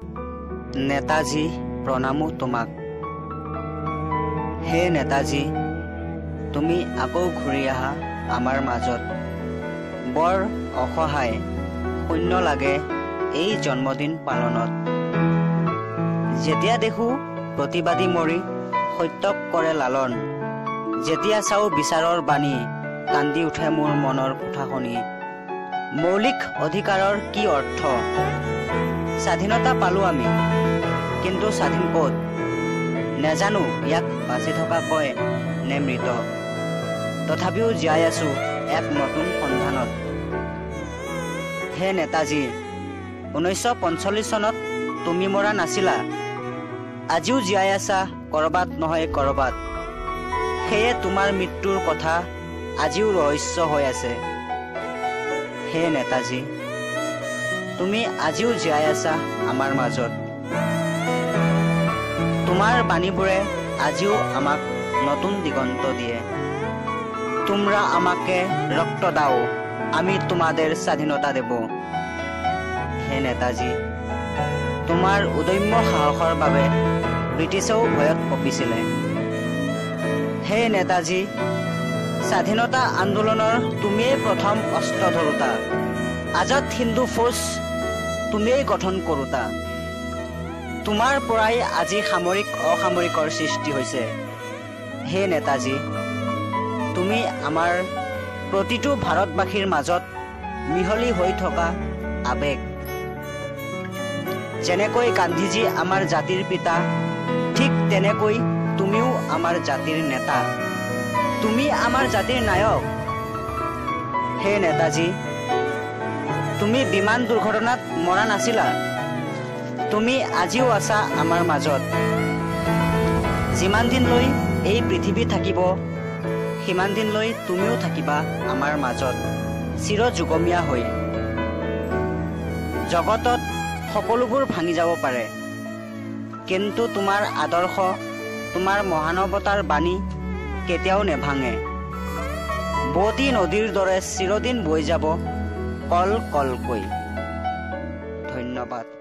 নেতাজী প্ৰণামো তোমাক। হে নেতাজী, তুমি আকৌ ঘূৰি আহা আমাৰ মাজত। বৰ অসহায় শূন্য লাগে এই জন্মদিন পালনত। যেতিয়া দেখোঁ প্ৰতিবাদী মৰি সত্যক কৰে লালন, যেতিয়া চাওঁ বিচাৰৰ বাণী কান্দি উঠে মোৰ মনৰ কোঠা শুনি। মৌলিক অধিকাৰৰ কি অৰ্থ? স্বাধীনতা পালোঁ আমি, কিন্তু স্বাধীন ক'ত? নেজানো ইয়াক বাচি থকা কয় নে মৃত। তথাপিও জীয়াই আছোঁ এক নতুন সন্ধানত। হে নেতাজী, 1945 চনত তুমি মৰা নাছিলা, আজিও জীয়াই আছা কৰবাত নহয় কৰবাত। সেয়ে তোমাৰ মৃত্যুৰ কথা আজিও ৰহস্য হৈ আছে। হে নেতাজী, তুমি আজিও জীয়াই আছা আমাৰ মাজত। তোমাৰ বাণীবোৰে আজিও আমাক নতুন দিগন্ত দিয়ে। তোমৰা আমাকে ৰক্ত দাও, আমি তোমাদেৰ স্বাধীনতা দেব। হে নেতাজী, তোমাৰ উদম্য সাহসৰ বাবে ব্ৰিটিছেও ভয়ত কঁপিছিলে। হে নেতাজী, স্বাধীনতা আন্দোলনৰ তুমিয়েই প্ৰথম অস্ত্ৰ ধৰোতা। আজাদ হিন্দু ফৌজ তুমিয়েই গঠন কৰোতা। তোমাৰ পৰাই আজি সামৰিক অসামৰিকৰ সৃষ্টি হৈছে। হে নেতাজী, তুমি আমাৰ প্ৰতিটো ভাৰতবাসীৰ মাজত মিহলি হৈ থকা আবেগ। যেনেকৈ গান্ধীজী আমাৰ জাতিৰ পিতা, ঠিক তেনেকৈ তুমিও আমাৰ জাতিৰ নেতা। তুমি আমাৰ জাতিৰ নায়ক। হে নেতাজী, তুমি বিমান দুৰ্ঘটনাত মৰা নাছিলা, তুমি আজিও আছা আমাৰ মাজত। যিমান দিনলৈ এই পৃথিৱী থাকিব, সিমান দিনলৈ তুমিও থাকিবা আমাৰ মাজত চিৰযুগমীয়া হৈ। জগতত সকলোবোৰ ভাঙি যাব পাৰে, কিন্তু তোমাৰ আদৰ্শ, তোমাৰ মহানৱতাৰ বাণী কেতিয়াও নেভাঙে। বোৱতী নদীৰ দৰে চিৰদিন বৈ যাব কল কলকৈ। ধন্যবাদ।